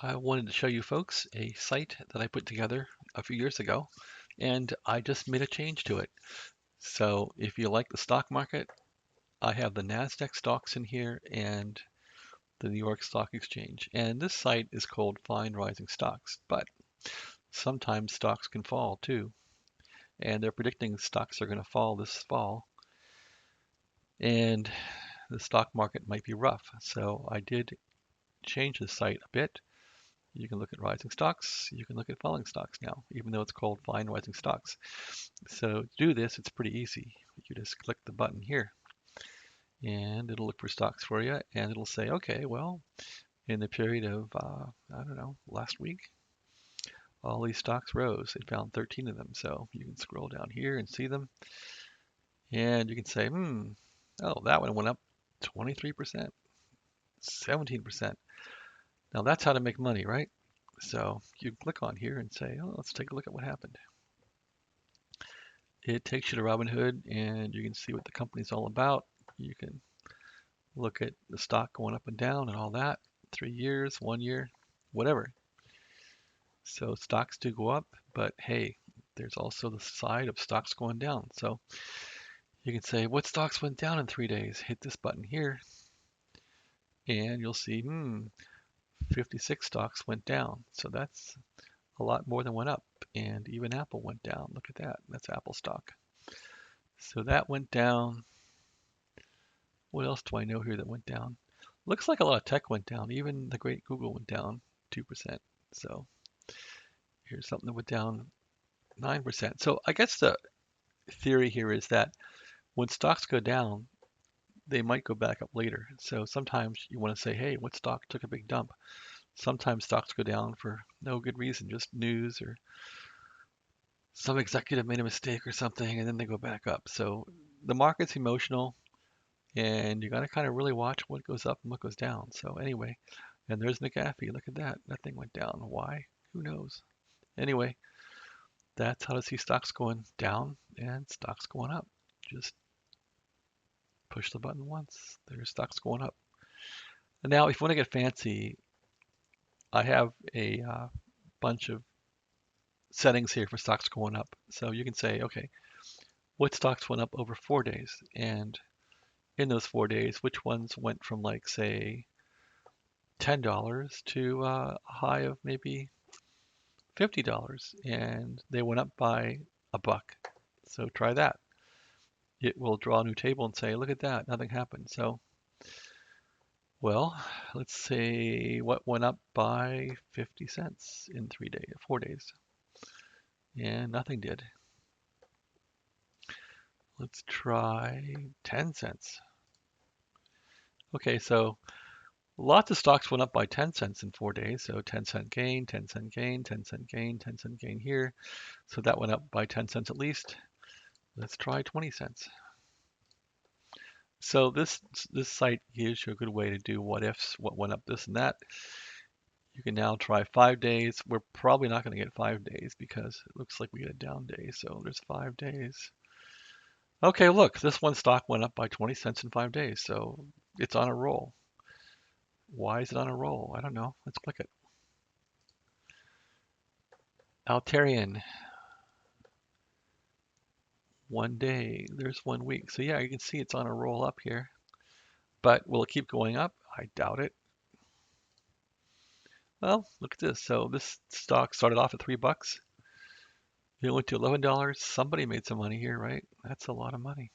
I wanted to show you folks a site that I put together a few years ago, and I just made a change to it. So if you like the stock market, I have the NASDAQ stocks in here and the New York Stock Exchange. And this site is called Find Rising Stocks, but sometimes stocks can fall too. And they're predicting stocks are going to fall this fall, and the stock market might be rough. So I did change the site a bit. You can look at rising stocks. You can look at falling stocks now, even though it's called Find Rising Stocks. So to do this, it's pretty easy. You just click the button here, and it'll look for stocks for you, and it'll say, okay, well, in the period of, I don't know, last week, all these stocks rose. It found 13 of them. So you can scroll down here and see them, and you can say, oh, that one went up 23%, 17%. Now that's how to make money, right? So you click on here and say, oh, let's take a look at what happened. It takes you to Robinhood and you can see what the company's all about. You can look at the stock going up and down and all that, 3 years, 1 year, whatever. So stocks do go up, but hey, there's also the side of stocks going down. So you can say, what stocks went down in 3 days? Hit this button here and you'll see, 56 stocks went down. So that's a lot more than went up. And even Apple went down. Look at that. That's Apple stock. So that went down. What else do I know here that went down? Looks like a lot of tech went down. Even the great Google went down 2%. So here's something that went down 9%. So I guess the theory here is that when stocks go down, they might go back up later. So sometimes you want to say, hey, what stock took a big dump? Sometimes stocks go down for no good reason, just news or some executive made a mistake or something, and then they go back up. So the market's emotional, and you got to kind of really watch what goes up and what goes down. So anyway, and there's McAfee. Look at that. That thing went down. Why? Who knows? Anyway, that's how to see stocks going down and stocks going up. Just push the button once. There's stocks going up. And now, if you want to get fancy, I have a bunch of settings here for stocks going up. So you can say, okay, what stocks went up over 4 days? And in those 4 days, which ones went from like, say, $10 to a high of maybe $50, and they went up by a buck. So try that. It will draw a new table and say, look at that, nothing happened. So, well, let's say what went up by 50 cents in 3 days, 4 days, and nothing did. Let's try 10 cents. Okay, so lots of stocks went up by 10 cents in 4 days. So 10-cent gain, 10-cent gain, 10-cent gain, 10-cent gain here. So that went up by 10 cents at least. Let's try 20 cents. So this site gives you a good way to do what ifs, what went up, this and that. You can now try 5 days. We're probably not going to get 5 days because it looks like we get a down day. So there's 5 days. Okay, look, this one stock went up by 20 cents in 5 days. So it's on a roll. Why is it on a roll? I don't know. Let's click it. Altarian, 1 day. There's 1 week. So yeah, you can see it's on a roll up here. But will it keep going up? I doubt it. Well, look at this. So this stock started off at $3. It went to $11. Somebody made some money here, right? That's a lot of money.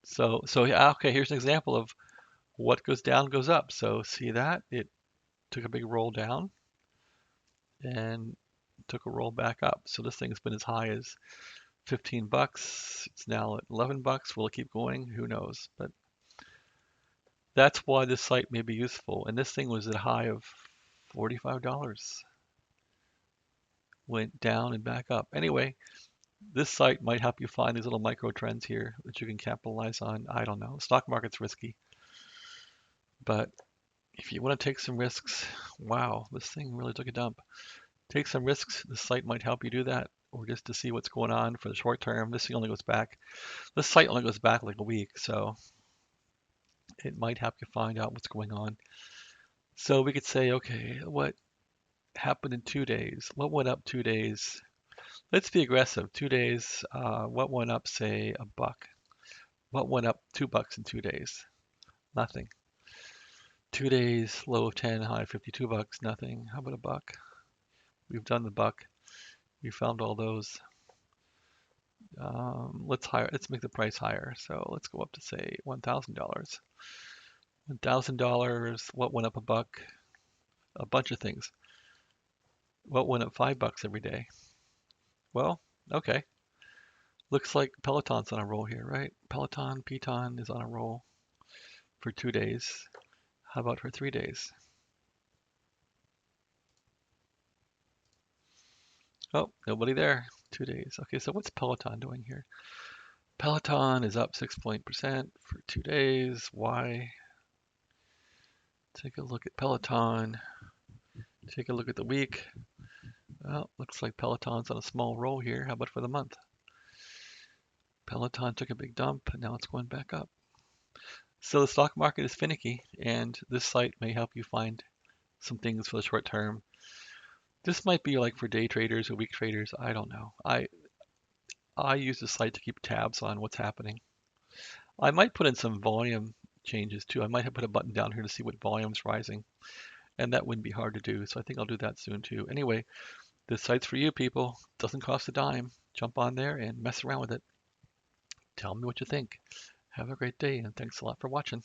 So yeah, okay, here's an example of what goes down goes up. So see that? It took a big roll down and took a roll back up. So this thing's been as high as $15. It's now at $11. Will it keep going? Who knows? But that's why this site may be useful. And this thing was at a high of $45. Went down and back up. Anyway, this site might help you find these little micro trends here that you can capitalize on. I don't know. Stock market's risky, but if you want to take some risks, wow, this thing really took a dump. Take some risks. This site might help you do that, or just to see what's going on for the short term. This thing only goes back. This site only goes back like a week, so it might help you find out what's going on. So we could say, okay, what happened in 2 days? What went up 2 days? Let's be aggressive. 2 days. What went up, say, a buck? What went up $2 in 2 days? Nothing. 2 days, low of 10, high of 52 bucks, nothing. How about a buck? We've done the buck. We found all those. Let's make the price higher. So let's go up to say $1,000. $1,000. What went up a buck? A bunch of things. What went up $5 every day? Well, okay. Looks like Peloton's on a roll here, right? Peloton is on a roll for 2 days. How about for 3 days? Oh, nobody there. 2 days. Okay, so what's Peloton doing here? Peloton is up 6% for 2 days. Why? Take a look at Peloton. Take a look at the week. Well, looks like Peloton's on a small roll here. How about for the month? Peloton took a big dump, and now it's going back up. So the stock market is finicky, and this site may help you find some things for the short term. This might be like for day traders or week traders. I don't know. I use the site to keep tabs on what's happening. I might put in some volume changes too. I might have put a button down here to see what volume's rising, and that wouldn't be hard to do. So I think I'll do that soon too. Anyway, this site's for you people. Doesn't cost a dime. Jump on there and mess around with it. Tell me what you think. Have a great day, and thanks a lot for watching.